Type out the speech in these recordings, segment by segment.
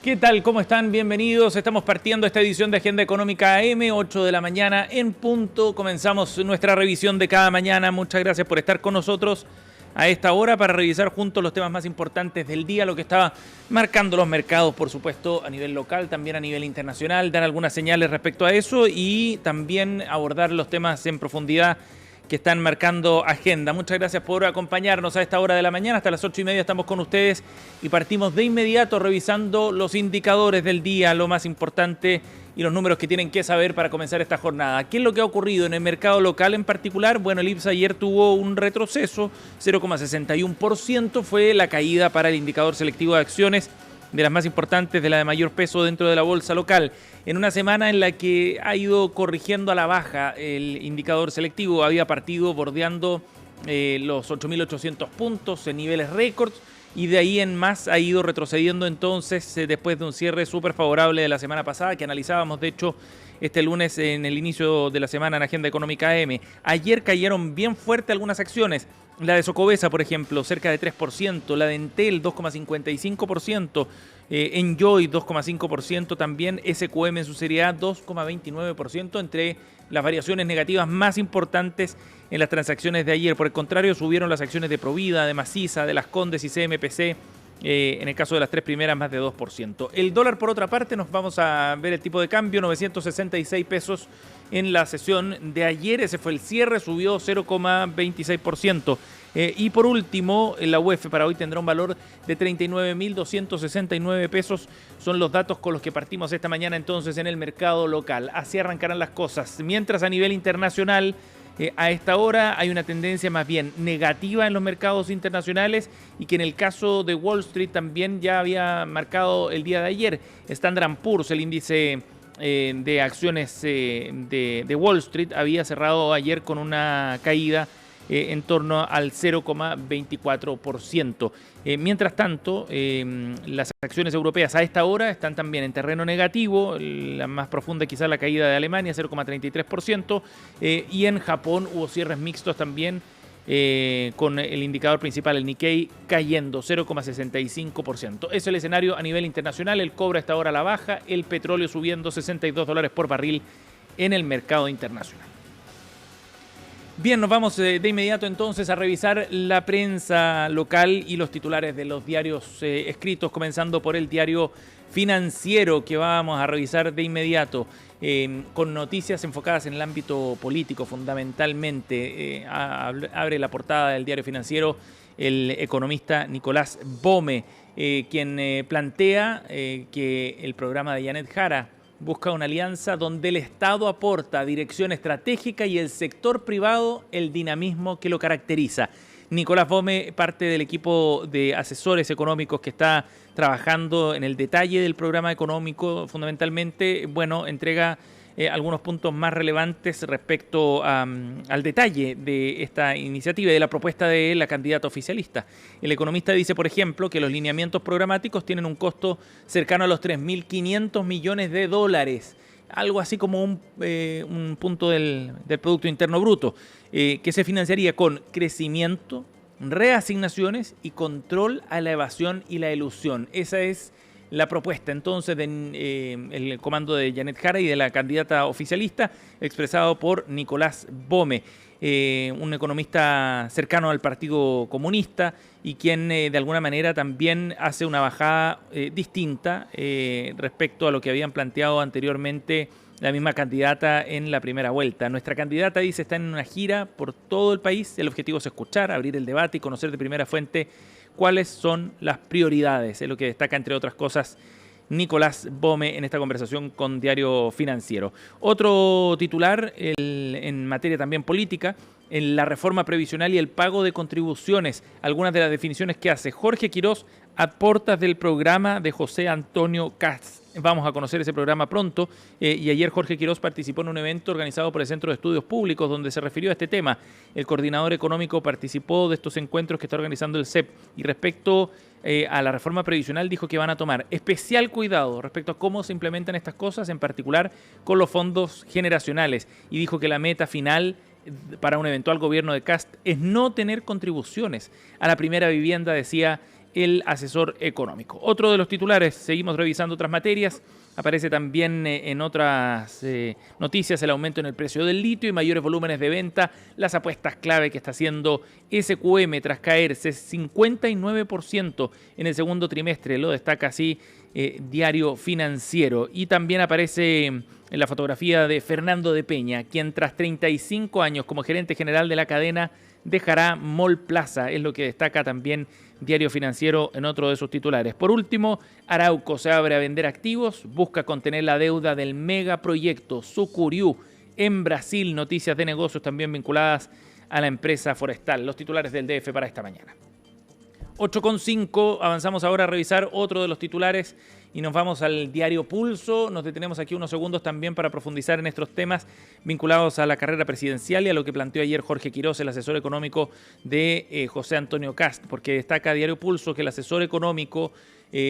¿Qué tal? ¿Cómo están? Bienvenidos. Estamos partiendo esta edición de Agenda Económica AM, 8 de la mañana en punto. Comenzamos nuestra revisión de cada mañana. Muchas gracias por estar con nosotros a esta hora para revisar juntos los temas más importantes del día, lo que está marcando los mercados, por supuesto, a nivel local, también a nivel internacional, dar algunas señales respecto a eso y también abordar los temas en profundidad que están marcando agenda. Muchas gracias por acompañarnos a esta hora de la mañana. Hasta las 8:30 estamos con ustedes y partimos de inmediato revisando los indicadores del día, lo más importante y los números que tienen que saber para comenzar esta jornada. ¿Qué es lo que ha ocurrido en el mercado local en particular? Bueno, el IPSA ayer tuvo un retroceso, 0,61% fue la caída para el indicador selectivo de acciones, de las más importantes, de la de mayor peso dentro de la bolsa local. En una semana en la que ha ido corrigiendo a la baja el indicador selectivo, había partido bordeando los 8.800 puntos en niveles récords y de ahí en más ha ido retrocediendo entonces después de un cierre súper favorable de la semana pasada que analizábamos de hecho este lunes en el inicio de la semana en Agenda Económica AM. Ayer cayeron bien fuerte algunas acciones. La de Socobesa, por ejemplo, cerca de 3%, la de Entel 2,55%, Enjoy 2,5%, también SQM en su serie A 2,29%, entre las variaciones negativas más importantes en las transacciones de ayer. Por el contrario, subieron las acciones de Provida, de Macisa, de Las Condes y CMPC, en el caso de las tres primeras más de 2%. El dólar, por otra parte, nos vamos a ver el tipo de cambio, 966 pesos en la sesión de ayer. Ese fue el cierre, subió 0,26%. Y por último, la UEF para hoy tendrá un valor de 39.269 pesos. Son los datos con los que partimos esta mañana entonces en el mercado local. Así arrancarán las cosas. Mientras a nivel internacional, a esta hora hay una tendencia más bien negativa en los mercados internacionales y que en el caso de Wall Street también ya había marcado el día de ayer. Standard & Poor's, el índice de acciones de Wall Street, había cerrado ayer con una caída en torno al 0,24%. Mientras tanto, las acciones europeas a esta hora están también en terreno negativo, la más profunda quizás la caída de Alemania, 0,33%, y en Japón hubo cierres mixtos también, con el indicador principal, el Nikkei, cayendo 0,65%. Es el escenario a nivel internacional. El cobre a esta hora a la baja, el petróleo subiendo $62 por barril en el mercado internacional. Bien, nos vamos de inmediato entonces a revisar la prensa local y los titulares de los diarios escritos, comenzando por el diario Financiero, que vamos a revisar de inmediato, con noticias enfocadas en el ámbito político fundamentalmente. Abre la portada del diario Financiero el economista Nicolás Bome, quien plantea que el programa de Janet Jara busca una alianza donde el Estado aporta dirección estratégica y el sector privado el dinamismo que lo caracteriza. Nicolás Bome, parte del equipo de asesores económicos que está trabajando en el detalle del programa económico, fundamentalmente, entrega algunos puntos más relevantes respecto al detalle de esta iniciativa y de la propuesta de la candidata oficialista. El economista dice, por ejemplo, que los lineamientos programáticos tienen un costo cercano a los 3.500 millones de dólares, algo así como un punto del Producto Interno Bruto, que se financiaría con crecimiento, reasignaciones y control a la evasión y la elusión. Esa es la propuesta entonces del comando de Janet Jara y de la candidata oficialista, expresado por Nicolás Bome, un economista cercano al Partido Comunista y quien de alguna manera también hace una bajada distinta respecto a lo que habían planteado anteriormente la misma candidata en la primera vuelta. Nuestra candidata, dice, está en una gira por todo el país. El objetivo es escuchar, abrir el debate y conocer de primera fuente cuáles son las prioridades. Es lo que destaca, entre otras cosas, Nicolás Bome en esta conversación con Diario Financiero. Otro titular en materia también política, en la reforma previsional y el pago de contribuciones. Algunas de las definiciones que hace Jorge Quirós a portas del programa de José Antonio Kast. Vamos a conocer ese programa pronto y ayer Jorge Quirós participó en un evento organizado por el Centro de Estudios Públicos donde se refirió a este tema. El coordinador económico participó de estos encuentros que está organizando el CEP y respecto a la reforma previsional dijo que van a tomar especial cuidado respecto a cómo se implementan estas cosas, en particular con los fondos generacionales, y dijo que la meta final para un eventual gobierno de Kast es no tener contribuciones a la primera vivienda, decía el asesor económico. Otro de los titulares, seguimos revisando otras materias. Aparece también en otras noticias el aumento en el precio del litio y mayores volúmenes de venta, las apuestas clave que está haciendo SQM tras caerse 59% en el segundo trimestre, lo destaca así Diario Financiero. Y también aparece en la fotografía de Fernando de Peña, quien tras 35 años como gerente general de la cadena dejará Mall Plaza, es lo que destaca también Diario Financiero en otro de sus titulares. Por último, Arauco se abre a vender activos, busca contener la deuda del megaproyecto Sucuriú en Brasil. Noticias de negocios también vinculadas a la empresa forestal. Los titulares del DF para esta mañana. 8,5, avanzamos ahora a revisar otro de los titulares y nos vamos al diario Pulso. Nos detenemos aquí unos segundos también para profundizar en estos temas vinculados a la carrera presidencial y a lo que planteó ayer Jorge Quirós, el asesor económico de José Antonio Kast, porque destaca diario Pulso que el asesor económico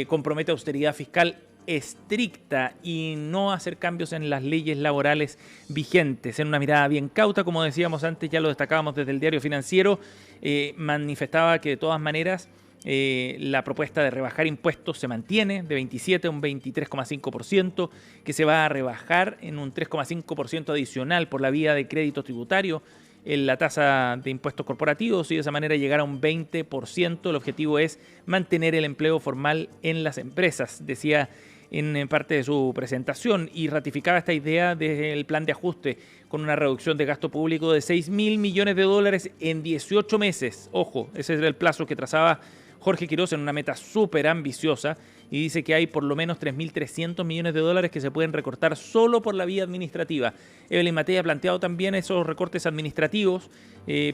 compromete austeridad fiscal estricta y no hacer cambios en las leyes laborales vigentes. En una mirada bien cauta, como decíamos antes, ya lo destacábamos desde el Diario Financiero, manifestaba que de todas maneras la propuesta de rebajar impuestos se mantiene de 27 a un 23,5%, que se va a rebajar en un 3,5% adicional por la vía de crédito tributario en la tasa de impuestos corporativos y de esa manera llegar a un 20%. El objetivo es mantener el empleo formal en las empresas, decía en parte de su presentación, y ratificaba esta idea del plan de ajuste con una reducción de gasto público de $6.000 millones en 18 meses. Ojo, ese era el plazo que trazaba Jorge Quirós en una meta súper ambiciosa y dice que hay por lo menos $3.300 millones que se pueden recortar solo por la vía administrativa. Evelyn Matei ha planteado también esos recortes administrativos,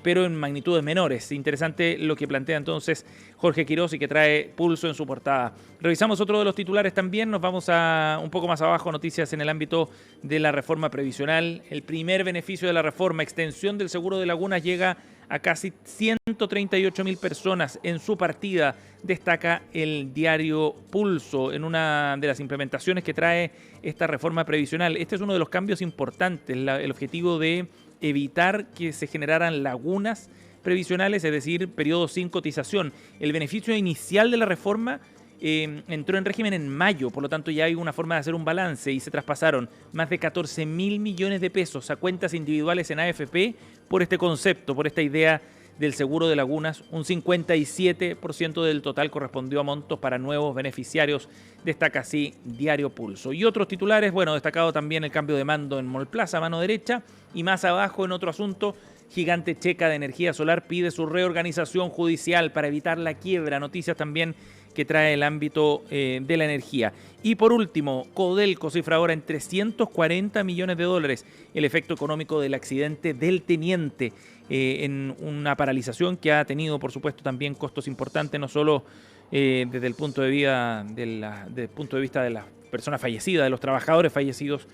pero en magnitudes menores. Interesante lo que plantea entonces Jorge Quirós y que trae Pulso en su portada. Revisamos otro de los titulares también, nos vamos a un poco más abajo, noticias en el ámbito de la reforma previsional. El primer beneficio de la reforma, extensión del seguro de lagunas, llega a casi 138.000 personas en su partida, destaca el diario Pulso en una de las implementaciones que trae esta reforma previsional. Este es uno de los cambios importantes, el objetivo de evitar que se generaran lagunas previsionales, es decir, periodos sin cotización. El beneficio inicial de la reforma entró en régimen en mayo, por lo tanto ya hay una forma de hacer un balance y se traspasaron más de 14.000 millones de pesos a cuentas individuales en AFP por este concepto, por esta idea del seguro de lagunas. Un 57% del total correspondió a montos para nuevos beneficiarios, destaca así Diario Pulso. Y otros titulares, bueno, destacado también el cambio de mando en Mall Plaza, mano derecha, y más abajo en otro asunto, gigante checa de energía solar pide su reorganización judicial para evitar la quiebra. Noticias también que trae el ámbito de la energía. Y por último, Codelco cifra ahora en $340 millones el efecto económico del accidente del Teniente, en una paralización que ha tenido, por supuesto, también costos importantes, no solo desde el punto de vista de las personas fallecidas, de los trabajadores fallecidos,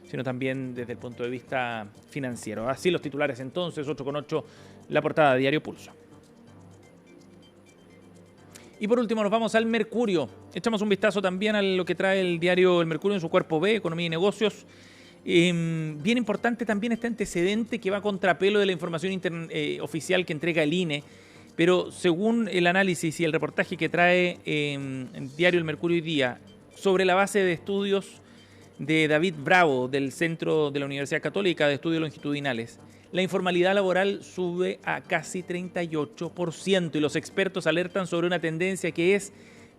sino también desde el punto de vista financiero. Así los titulares entonces, 8,8, la portada de Diario Pulso. Y por último nos vamos al Mercurio. Echamos un vistazo también a lo que trae el diario El Mercurio en su cuerpo B, Economía y Negocios. Bien importante también este antecedente que va a contrapelo de la información oficial que entrega el INE. Pero según el análisis y el reportaje que trae el diario El Mercurio hoy día, sobre la base de estudios de David Bravo, del Centro de la Universidad Católica de Estudios Longitudinales, la informalidad laboral sube a casi 38% y los expertos alertan sobre una tendencia que es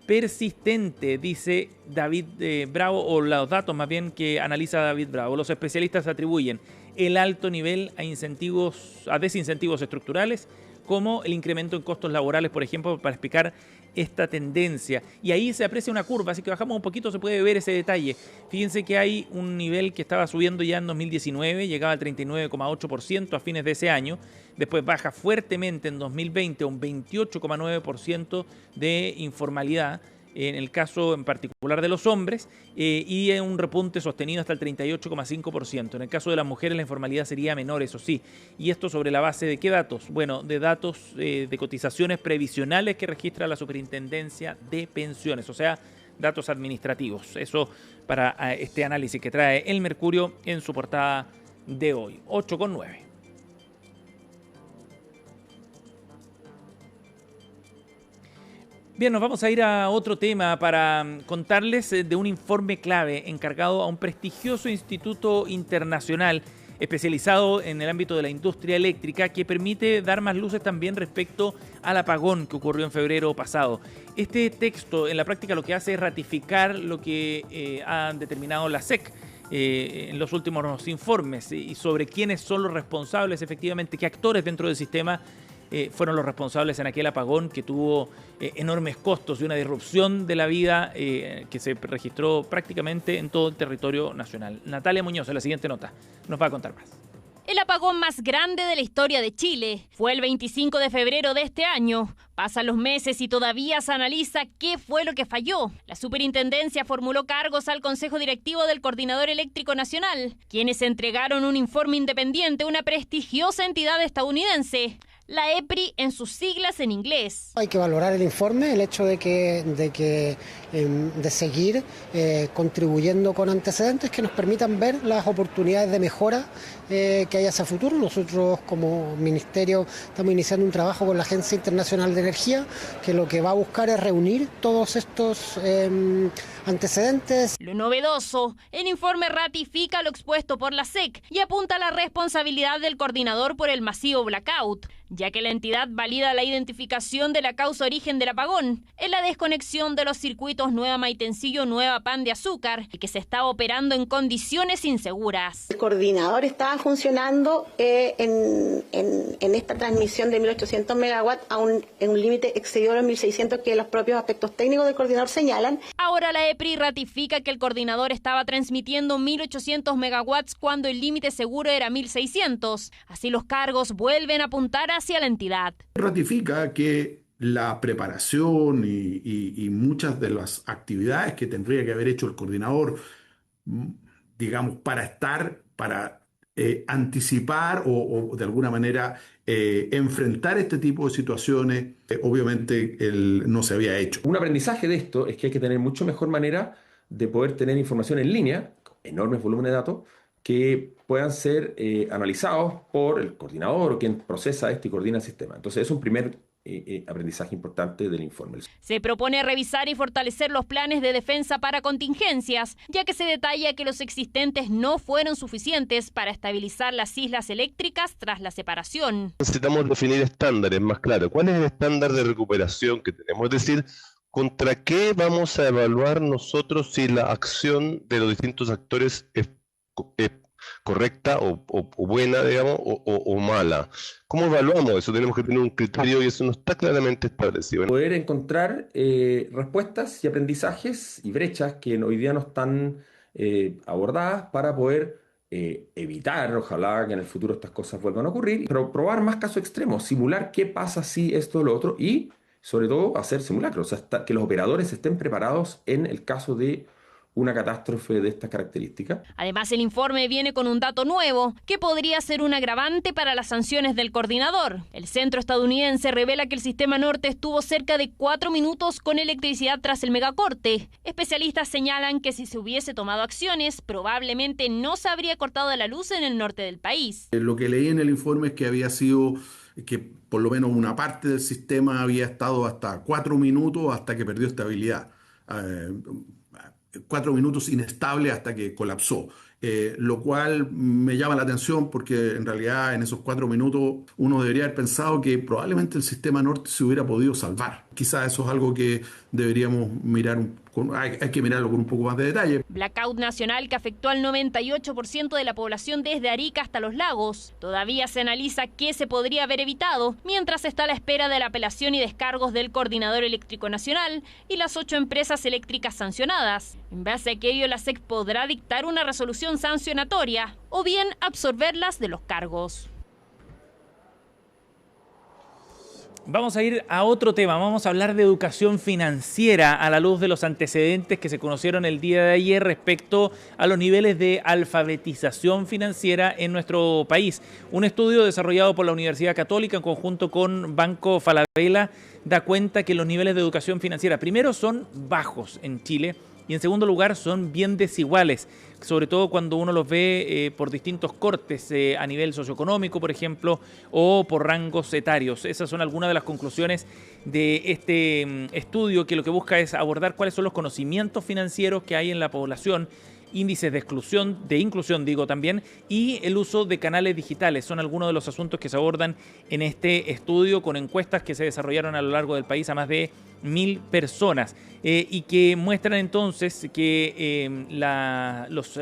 persistente, dice David Bravo, o los datos más bien que analiza David Bravo. Los especialistas atribuyen el alto nivel a desincentivos estructurales, como el incremento en costos laborales, por ejemplo, para explicar esta tendencia. Y ahí se aprecia una curva, así que bajamos un poquito, se puede ver ese detalle. Fíjense que hay un nivel que estaba subiendo ya en 2019, llegaba al 39,8% a fines de ese año, después baja fuertemente en 2020 a un 28,9% de informalidad, en el caso en particular de los hombres, y un repunte sostenido hasta el 38,5%. En el caso de las mujeres la informalidad sería menor, eso sí. ¿Y esto sobre la base de qué datos? Bueno, de datos de cotizaciones previsionales que registra la Superintendencia de Pensiones, o sea, datos administrativos. Eso para este análisis que trae el Mercurio en su portada de hoy, 8,9. Bien, nos vamos a ir a otro tema para contarles de un informe clave encargado a un prestigioso instituto internacional especializado en el ámbito de la industria eléctrica que permite dar más luces también respecto al apagón que ocurrió en febrero pasado. Este texto en la práctica lo que hace es ratificar lo que ha determinado la SEC en los últimos informes y sobre quiénes son los responsables, efectivamente, qué actores dentro del sistema fueron los responsables en aquel apagón que tuvo enormes costos y una disrupción de la vida que se registró prácticamente en todo el territorio nacional. Natalia Muñoz, en la siguiente nota, nos va a contar más. El apagón más grande de la historia de Chile fue el 25 de febrero de este año. Pasan los meses y todavía se analiza qué fue lo que falló. La superintendencia formuló cargos al Consejo Directivo del Coordinador Eléctrico Nacional, quienes entregaron un informe independiente a una prestigiosa entidad estadounidense, la EPRI en sus siglas en inglés. Hay que valorar el informe, el hecho de seguir contribuyendo con antecedentes que nos permitan ver las oportunidades de mejora que hay hacia futuro. Nosotros como ministerio estamos iniciando un trabajo con la Agencia Internacional de Energía que lo que va a buscar es reunir todos estos antecedentes. Lo novedoso, el informe ratifica lo expuesto por la SEC y apunta a la responsabilidad del coordinador por el masivo blackout, ya que la entidad valida la identificación de la causa origen del apagón en la desconexión de los circuitos Nueva Maitencillo, Nueva Pan de Azúcar y que se está operando en condiciones inseguras. El coordinador estaba funcionando en esta transmisión de 1800 megawatts en un límite excedido de los 1600 que los propios aspectos técnicos del coordinador señalan. Ahora la EPRI ratifica que el coordinador estaba transmitiendo 1800 megawatts cuando el límite seguro era 1600. Así los cargos vuelven a apuntar hacia la entidad. Ratifica que la preparación y muchas de las actividades que tendría que haber hecho el coordinador, digamos, para anticipar o de alguna manera enfrentar este tipo de situaciones, obviamente no se había hecho. Un aprendizaje de esto es que hay que tener mucho mejor manera de poder tener información en línea, enormes volúmenes de datos, que puedan ser analizados por el coordinador o quien procesa y coordina el sistema. Entonces es un primer aprendizaje importante del informe. Se propone revisar y fortalecer los planes de defensa para contingencias, ya que se detalla que los existentes no fueron suficientes para estabilizar las islas eléctricas tras la separación. Necesitamos definir estándares más claros. ¿Cuál es el estándar de recuperación que tenemos? Es decir, ¿contra qué vamos a evaluar nosotros si la acción de los distintos actores es correcta o buena, digamos, o mala? ¿Cómo evaluamos eso? Tenemos que tener un criterio y eso no está claramente establecido. Poder encontrar respuestas y aprendizajes y brechas que hoy día no están abordadas para poder evitar, ojalá que en el futuro estas cosas vuelvan a ocurrir, pero probar más casos extremos, simular qué pasa si esto o lo otro y sobre todo hacer simulacros, o sea, que los operadores estén preparados en el caso de una catástrofe de estas características. Además, el informe viene con un dato nuevo que podría ser un agravante para las sanciones del coordinador. El centro estadounidense revela que el sistema norte estuvo cerca de 4 minutos con electricidad tras el megacorte. Especialistas señalan que si se hubiese tomado acciones, probablemente no se habría cortado la luz en el norte del país. Lo que leí en el informe es que había sido que por lo menos una parte del sistema había estado hasta 4 minutos hasta que perdió estabilidad. 4 minutos inestable hasta que colapsó, lo cual me llama la atención porque en realidad en esos 4 minutos uno debería haber pensado que probablemente el sistema norte se hubiera podido salvar. Quizás eso es algo que deberíamos mirar, hay que mirarlo con un poco más de detalle. Blackout nacional que afectó al 98% de la población desde Arica hasta Los Lagos. Todavía se analiza qué se podría haber evitado, mientras está a la espera de la apelación y descargos del Coordinador Eléctrico Nacional y las 8 empresas eléctricas sancionadas. En base a aquello, la SEC podrá dictar una resolución sancionatoria o bien absorberlas de los cargos. Vamos a ir a otro tema, vamos a hablar de educación financiera a la luz de los antecedentes que se conocieron el día de ayer respecto a los niveles de alfabetización financiera en nuestro país. Un estudio desarrollado por la Universidad Católica en conjunto con Banco Falabella da cuenta que los niveles de educación financiera primero son bajos en Chile y en segundo lugar son bien desiguales, sobre todo cuando uno los ve por distintos cortes a nivel socioeconómico, por ejemplo, o por rangos etarios. Esas son algunas de las conclusiones de este estudio, que lo que busca es abordar cuáles son los conocimientos financieros que hay en la población, índices de inclusión también, y el uso de canales digitales. Son algunos de los asuntos que se abordan en este estudio, con encuestas que se desarrollaron a lo largo del país a más de 1.000 personas y que muestran entonces que los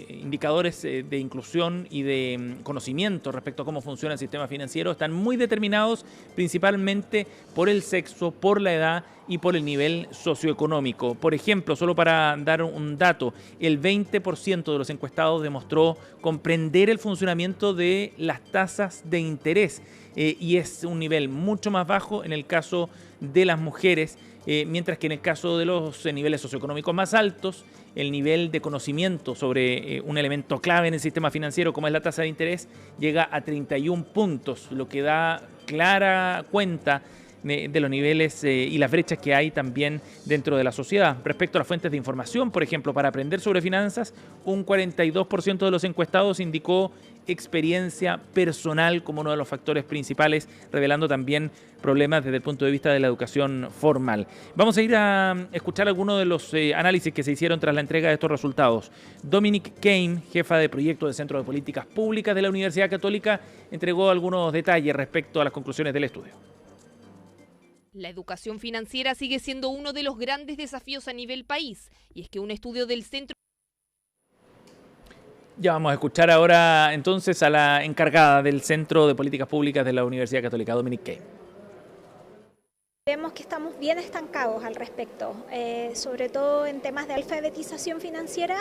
indicadores de inclusión y de conocimiento respecto a cómo funciona el sistema financiero están muy determinados principalmente por el sexo, por la edad y por el nivel socioeconómico. Por ejemplo, solo para dar un dato, el 20% de los encuestados demostró comprender el funcionamiento de las tasas de interés y es un nivel mucho más bajo en el caso de las mujeres, mientras que en el caso de los niveles socioeconómicos más altos, el nivel de conocimiento sobre un elemento clave en el sistema financiero como es la tasa de interés llega a 31 puntos, lo que da clara cuenta de los niveles y las brechas que hay también dentro de la sociedad. Respecto a las fuentes de información, por ejemplo, para aprender sobre finanzas, un 42% de los encuestados indicó experiencia personal como uno de los factores principales, revelando también problemas desde el punto de vista de la educación formal. Vamos a ir a escuchar algunos de los análisis que se hicieron tras la entrega de estos resultados. Dominic Kane, jefa de proyecto del Centro de Políticas Públicas de la Universidad Católica, entregó algunos detalles respecto a las conclusiones del estudio. La educación financiera sigue siendo uno de los grandes desafíos a nivel país, y es que un estudio del Centro... Ya vamos a escuchar ahora entonces a la encargada del Centro de Políticas Públicas de la Universidad Católica, Dominic Kane. Vemos que estamos bien estancados al respecto, sobre todo en temas de alfabetización financiera.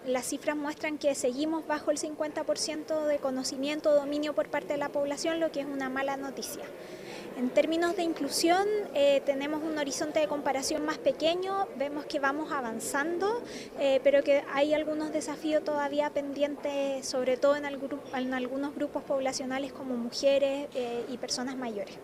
Las cifras muestran que seguimos bajo el 50% de conocimiento o dominio por parte de la población, lo que es una mala noticia. En términos de inclusión, tenemos un horizonte de comparación más pequeño, vemos que vamos avanzando, pero que hay algunos desafíos todavía pendientes, sobre todo en algunos grupos poblacionales como mujeres y personas mayores.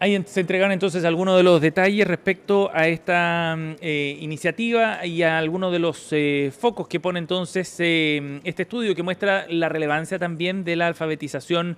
Ahí se entregaron entonces algunos de los detalles respecto a esta iniciativa y a algunos de los focos que pone entonces este estudio, que muestra la relevancia también de la alfabetización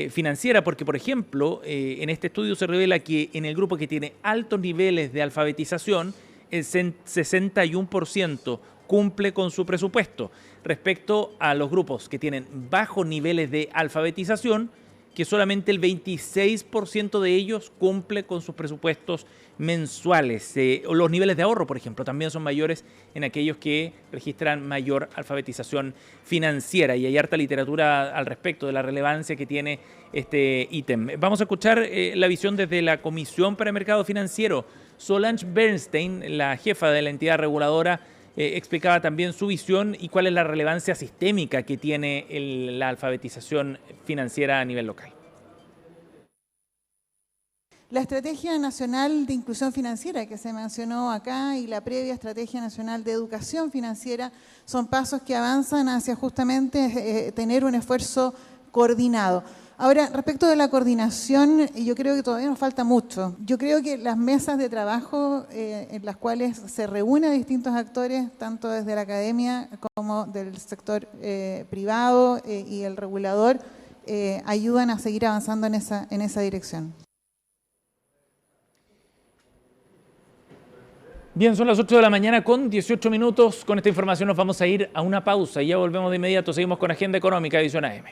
financiera, porque por ejemplo en este estudio se revela que en el grupo que tiene altos niveles de alfabetización, el 61% cumple con su presupuesto, respecto a los grupos que tienen bajos niveles de alfabetización, que solamente el 26% de ellos cumple con sus presupuestos mensuales. Los niveles de ahorro, por ejemplo, también son mayores en aquellos que registran mayor alfabetización financiera, y hay harta literatura al respecto de la relevancia que tiene este ítem. Vamos a escuchar la visión desde la Comisión para el Mercado Financiero. Solange Bernstein, la jefa de la entidad reguladora, explicaba también su visión y cuál es la relevancia sistémica que tiene la alfabetización financiera a nivel local. La Estrategia Nacional de Inclusión Financiera que se mencionó acá y la previa Estrategia Nacional de Educación Financiera son pasos que avanzan hacia justamente tener un esfuerzo coordinado. Ahora, respecto de la coordinación, yo creo que todavía nos falta mucho. Yo creo que las mesas de trabajo en las cuales se reúnen distintos actores, tanto desde la academia como del sector privado y el regulador, ayudan a seguir avanzando en esa dirección. Bien, son las 8 de la mañana con 18 minutos. Con esta información nos vamos a ir a una pausa y ya volvemos de inmediato. Seguimos con Agenda Económica, edición AM.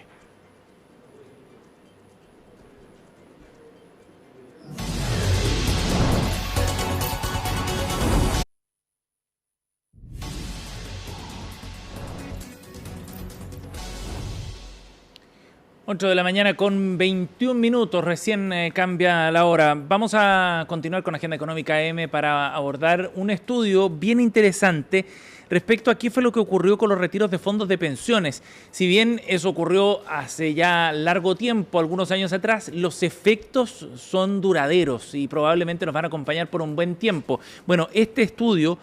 8 de la mañana con 21 minutos, recién cambia la hora. Vamos a continuar con Agenda Económica AM para abordar un estudio bien interesante respecto a qué fue lo que ocurrió con los retiros de fondos de pensiones. Si bien eso ocurrió hace ya largo tiempo, algunos años atrás, los efectos son duraderos y probablemente nos van a acompañar por un buen tiempo. Bueno, este estudio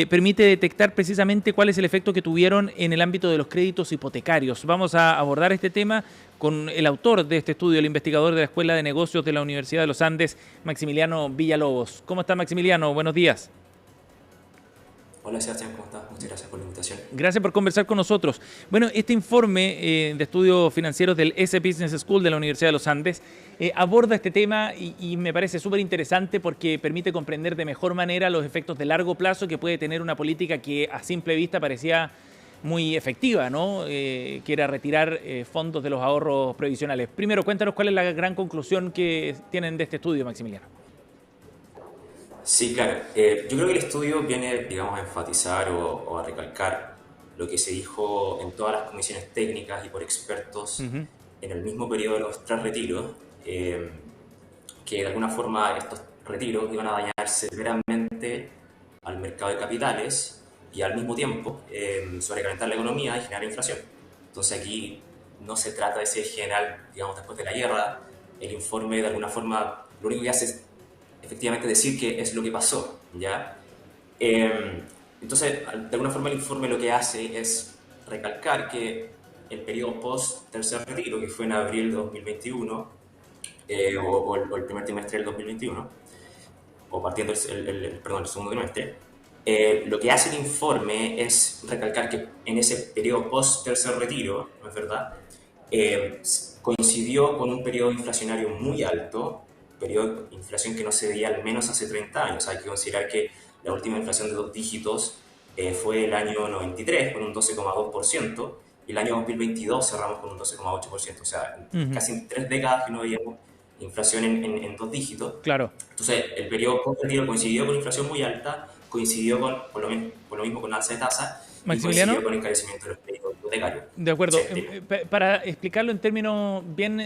permite detectar precisamente cuál es el efecto que tuvieron en el ámbito de los créditos hipotecarios. Vamos a abordar este tema con el autor de este estudio, el investigador de la Escuela de Negocios de la Universidad de los Andes, Maximiliano Villalobos. ¿Cómo está, Maximiliano? Buenos días. Hola Sebastián, ¿cómo estás? Muchas gracias por la invitación. Gracias por conversar con nosotros. Bueno, este informe de estudios financieros del S Business School de la Universidad de los Andes aborda este tema y me parece súper interesante porque permite comprender de mejor manera los efectos de largo plazo que puede tener una política que a simple vista parecía muy efectiva, ¿no? Que era retirar fondos de los ahorros previsionales. Primero, cuéntanos cuál es la gran conclusión que tienen de este estudio, Maximiliano. Sí, claro. Yo creo que el estudio viene, digamos, a enfatizar o a recalcar lo que se dijo en todas las comisiones técnicas y por expertos en el mismo periodo de los 3 retiros, que de alguna forma estos retiros iban a dañar severamente al mercado de capitales y al mismo tiempo sobrecalentar la economía y generar inflación. Entonces aquí no se trata de ser general, digamos, después de la guerra. El informe de alguna forma lo único que hace es efectivamente decir que es lo que pasó, ¿ya? Entonces, de alguna forma el informe lo que hace es recalcar que el periodo post-tercer retiro, que fue en abril de 2021, o el primer trimestre del 2021, o partiendo el segundo trimestre, lo que hace el informe es recalcar que en ese periodo post-tercer retiro, ¿no es verdad?, coincidió con un periodo inflacionario muy alto, periodo de inflación que no se veía al menos hace 30 años. Hay que considerar que la última inflación de 2 dígitos fue el año 93 con un 12,2% y el año 2022 cerramos con un 12,8%. O sea, casi en 3 décadas que no veíamos inflación en 2 dígitos. Claro. Entonces, el periodo post-retiro coincidió con inflación muy alta, coincidió por lo mismo con alza de tasa. Maximiliano, y con encarecimiento de los créditos hipotecarios. De acuerdo. Sí. Para explicarlo en términos bien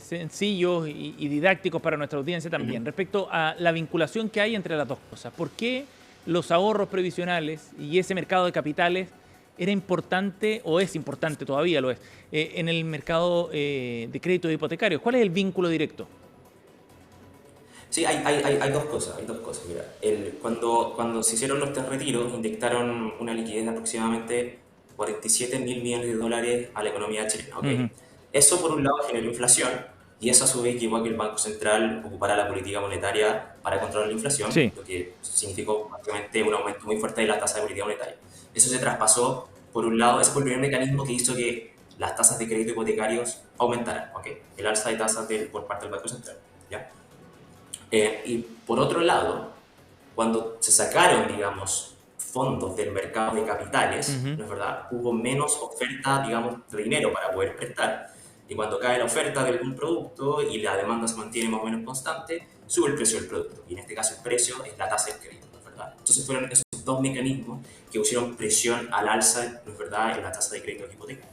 sencillos y didácticos para nuestra audiencia también, respecto a la vinculación que hay entre las dos cosas. ¿Por qué los ahorros previsionales y ese mercado de capitales era importante, o es importante, todavía lo es, en el mercado de créditos hipotecarios? ¿Cuál es el vínculo directo? Sí, hay dos cosas. Mira, cuando se hicieron los 3 retiros, inyectaron una liquidez de aproximadamente 47 mil millones de dólares a la economía chilena. ¿Okay? Eso, por un lado, generó inflación, y eso a su vez llevó a que el Banco Central ocupara la política monetaria para controlar la inflación, lo que significó básicamente un aumento muy fuerte de la tasa de política monetaria. Eso se traspasó, por un lado, ese fue el primer mecanismo que hizo que las tasas de crédito hipotecarios aumentaran, ¿okay? El alza de tasas por parte del Banco Central, ¿ya? Y por otro lado, cuando se sacaron, digamos, fondos del mercado de capitales, ¿no es verdad?, hubo menos oferta, digamos, de dinero para poder prestar. Y cuando cae la oferta de algún producto y la demanda se mantiene más o menos constante, sube el precio del producto. Y en este caso el precio es la tasa de crédito, ¿no es verdad? Entonces fueron esos 2 mecanismos que pusieron presión al alza, ¿no es verdad?, en la tasa de crédito hipotecario.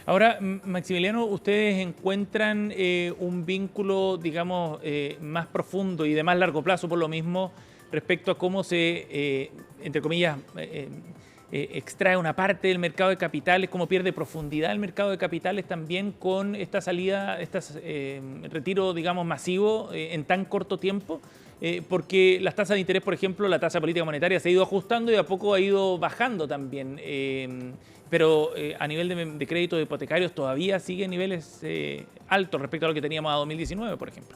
Ahora, Maximiliano, ¿ustedes encuentran un vínculo, digamos, más profundo y de más largo plazo por lo mismo respecto a cómo se, entre comillas, extrae una parte del mercado de capitales, cómo pierde profundidad el mercado de capitales también con esta salida, retiro, digamos, masivo en tan corto tiempo? Porque las tasas de interés, por ejemplo, la tasa política monetaria se ha ido ajustando y a poco ha ido bajando también. Pero a nivel de créditos hipotecarios todavía sigue en niveles altos respecto a lo que teníamos a 2019, por ejemplo.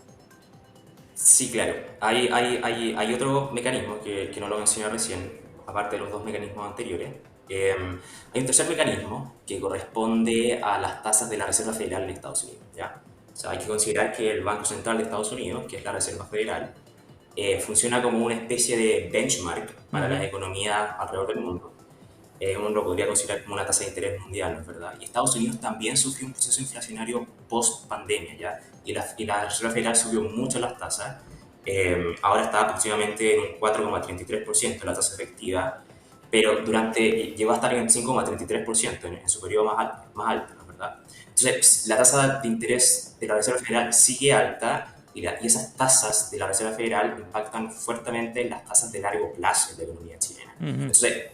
Sí, claro. Hay otro mecanismo que no lo mencioné recién, aparte de los 2 mecanismos anteriores. Hay un tercer mecanismo que corresponde a las tasas de la Reserva Federal de Estados Unidos, ¿ya? O sea, hay que considerar que el Banco Central de Estados Unidos, que es la Reserva Federal, funciona como una especie de benchmark para las economías alrededor del mundo. Uno lo podría considerar como una tasa de interés mundial, ¿no es verdad? Y Estados Unidos también sufrió un proceso inflacionario post-pandemia, ¿ya? Y la Reserva Federal subió mucho las tasas. Ahora está aproximadamente en un 4,33% la tasa efectiva, pero llegó a estar en el 5,33% en su periodo más alto, ¿no es verdad? Entonces, la tasa de interés de la Reserva Federal sigue alta y esas tasas de la Reserva Federal impactan fuertemente en las tasas de largo plazo de la economía chilena. Entonces,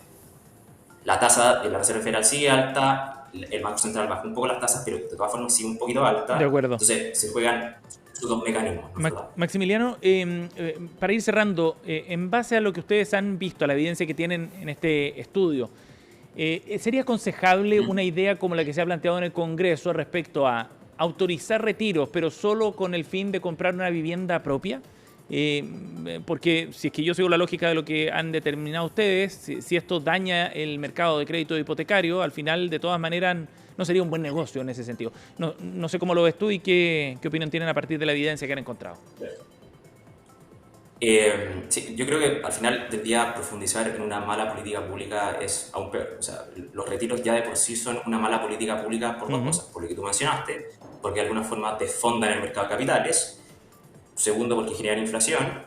La tasa de la Reserva Federal sigue alta, el Banco Central baja un poco las tasas, pero de todas formas sigue un poquito alta. De acuerdo. Entonces se juegan sus dos mecanismos, ¿no? Maximiliano, para ir cerrando, en base a lo que ustedes han visto, a la evidencia que tienen en este estudio, ¿sería aconsejable una idea como la que se ha planteado en el Congreso respecto a autorizar retiros, pero solo con el fin de comprar una vivienda propia? Porque si es que yo sigo la lógica de lo que han determinado ustedes, si esto daña el mercado de crédito hipotecario, al final de todas maneras no sería un buen negocio en ese sentido. No sé cómo lo ves tú y qué opinión tienen a partir de la evidencia que han encontrado. Sí, yo creo que al final del día profundizar en una mala política pública es aún peor. O sea, los retiros ya de por sí son una mala política pública por dos cosas. Por lo que tú mencionaste, porque de alguna forma desfondan el mercado de capitales. Segundo, porque generan inflación.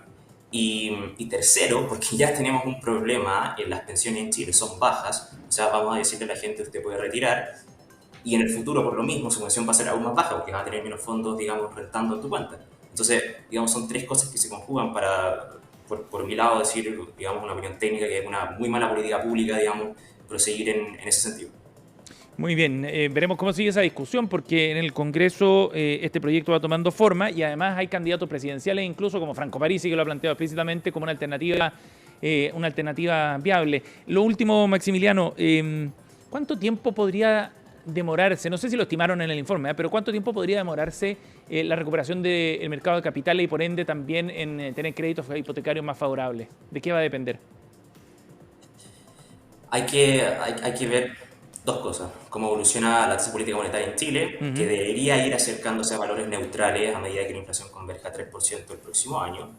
Y tercero, porque ya tenemos un problema en las pensiones en Chile, son bajas. O sea, vamos a decirle a la gente, usted puede retirar. Y en el futuro, por lo mismo, su pensión va a ser aún más baja, porque va a tener menos fondos, digamos, rentando en tu cuenta. Entonces, digamos, son tres cosas que se conjugan para, por mi lado, decir, digamos, una opinión técnica, que es una muy mala política pública, digamos, proseguir en ese sentido. Muy bien, veremos cómo sigue esa discusión, porque en el Congreso este proyecto va tomando forma y además hay candidatos presidenciales, incluso como Franco Parisi, que lo ha planteado explícitamente como una alternativa viable. Lo último, Maximiliano, ¿cuánto tiempo podría demorarse? No sé si lo estimaron en el informe, pero ¿cuánto tiempo podría demorarse la recuperación del mercado de capitales y por ende también en tener créditos hipotecarios más favorables? ¿De qué va a depender? Hay que ver dos cosas. Cómo evoluciona la tasa política monetaria en Chile, que debería ir acercándose a valores neutrales a medida que la inflación converja a 3% el próximo año.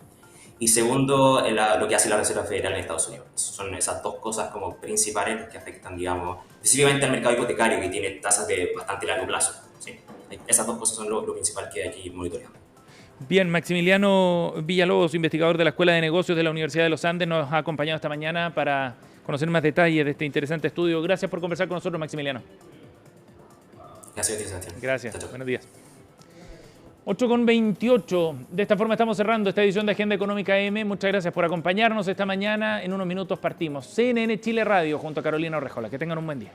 Y segundo, lo que hace la Reserva Federal en Estados Unidos. Son esas dos cosas como principales que afectan, digamos, específicamente al mercado hipotecario, que tiene tasas de bastante largo plazo. ¿Sí? Esas dos cosas son lo principal que hay que ir monitoreando. Bien, Maximiliano Villalobos, investigador de la Escuela de Negocios de la Universidad de los Andes, nos ha acompañado esta mañana para conocer más detalles de este interesante estudio. Gracias por conversar con nosotros, Maximiliano. Gracias a ti, Sebastián. Gracias. Chao. Buenos días. 8:28. De esta forma estamos cerrando esta edición de Agenda Económica M. Muchas gracias por acompañarnos esta mañana. En unos minutos partimos. CNN Chile Radio junto a Carolina Orrejola. Que tengan un buen día.